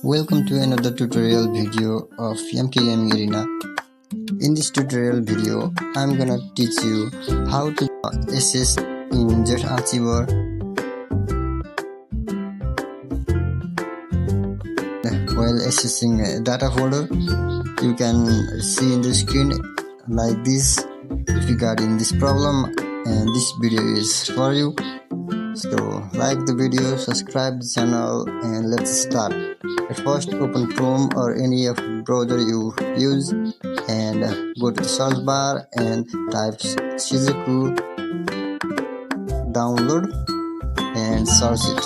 Welcome to another tutorial video of MK Gaming Arena. In this tutorial video, I'm gonna teach you how to access in ZArchiver. While accessing a data folder, you can see in the screen like this. If you got in this problem, and this video is for you. So like the video, subscribe the channel, and let's start. At first, open Chrome or any of the browser you use and go to the search bar and type Shizuku, download and search it.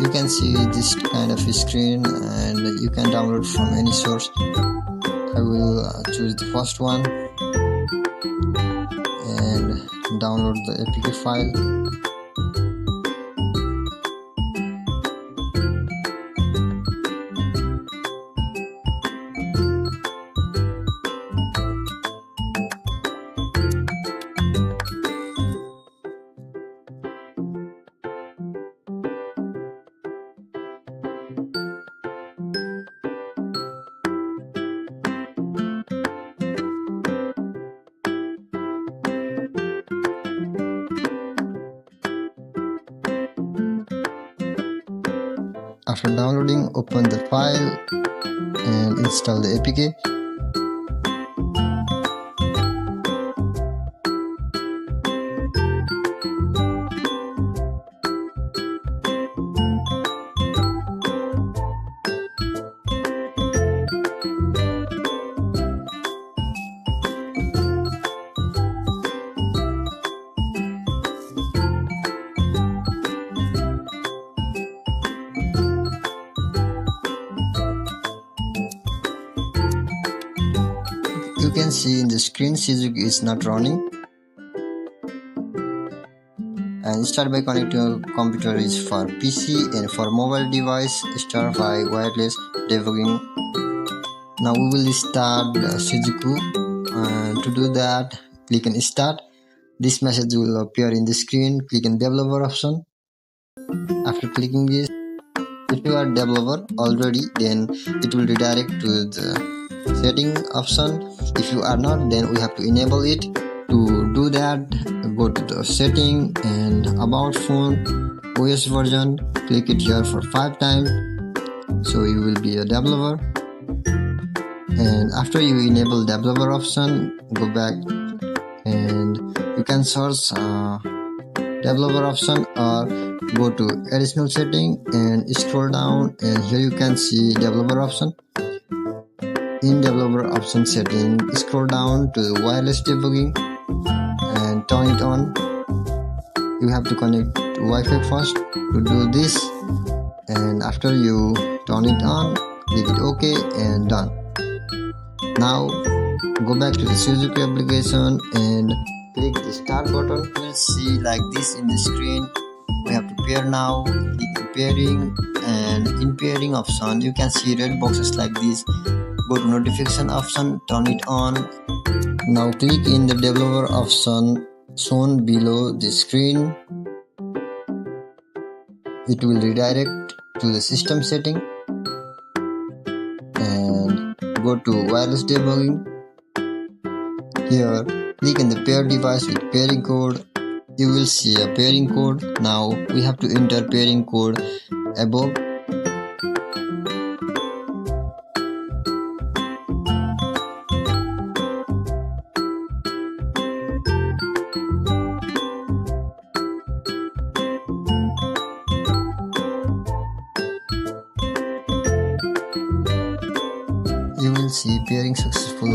You can see this kind of screen and you can download from any source. I will choose the first one and download the APK file. After downloading, open the file and install the APK. You can see in the screen Shizuku is not running, and start by connecting your computer is for PC, and for mobile device start by wireless debugging. Now we will start Shizuku, and to do that click on start. This message will appear in the screen. Click on developer option. After clicking this, if you are developer already, then it will redirect to the setting option. If you are not, then we have to enable it. To do that, go to the setting and about phone, OS version, click it here for 5 times, so you will be a developer. And after you enable developer option, go back and you can search developer option or go to additional setting and scroll down, and here you can see developer option. In developer option setting, scroll down to the wireless debugging and turn it on. You have to connect to Wi-Fi first to do this, and after you turn it on, click it OK and done. Now go back to the Shizuku application and click the start button. You will see like this in the screen. We have to pair now. Click on pairing, and in pairing option you can see red boxes like this. Go to notification option, turn it on. Now click in the developer option shown below the screen. It will redirect to the system setting, and go to wireless debugging. Here click on the pair device with pairing code. You will see a pairing code. Now we have to enter pairing code above. You will see pairing successful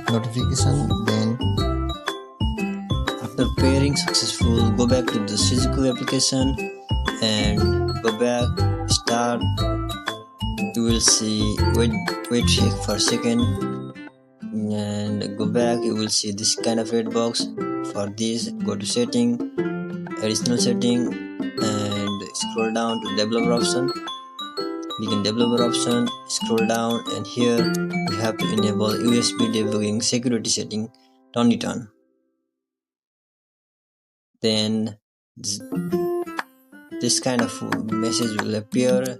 notification. Then after pairing successful, go back to the Shizuku application and go back, start. You will see wait for a second and go back. You will see this kind of red box. For this, go to setting, additional setting, and scroll down to developer option. Click on developer option, scroll down, and here we have to enable USB debugging security setting. Turn it on. Then this kind of message will appear.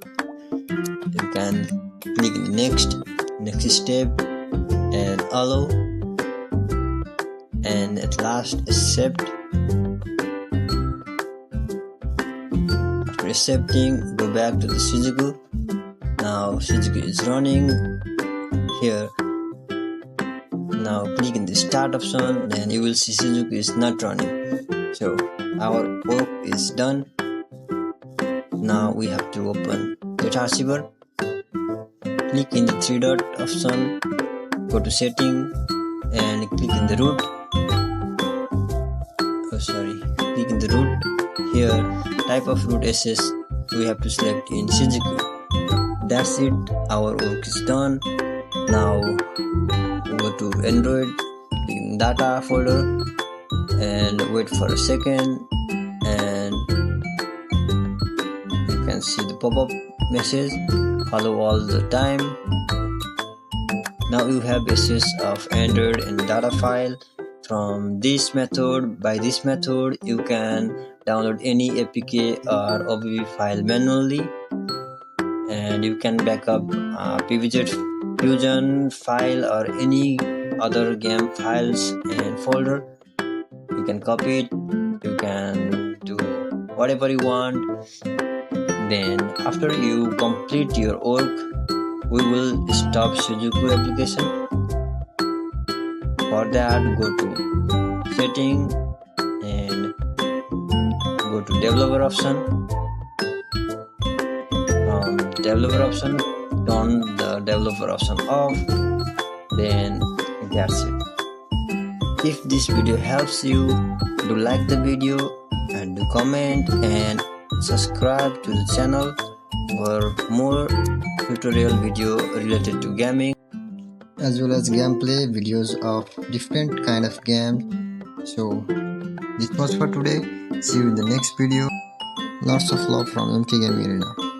You can click next step and allow, and at last accept. After accepting, go back to the Shizuku. Now Shizuku is running here. Now click in the start option, then you will see Shizuku is not running. So our work is done. Now we have to open ZArchiver. Click in the three dot option, go to setting and click in the root. Click in the root. Here type of root access we have to select in Shizuku. That's it, our work is done. Now go to Android, click in data folder and wait for a second, and you can see the pop-up message, follow all the time. Now you have access of Android and data file from this method. By this method you can download any APK or OBB file manually, and you can backup PVZ Fusion file or any other game files and folder. You can copy it, you can do whatever you want. Then after you complete your work, we will stop Shizuku application. For that, go to setting and go to developer option. From developer option, turn the developer option off. Then that's it. If this video helps you, do like the video and do comment and subscribe to the channel for more tutorial video related to gaming, as well as gameplay videos of different kind of games. So this was for today. See you in the next video. Lots of love from MK Gaming Arena.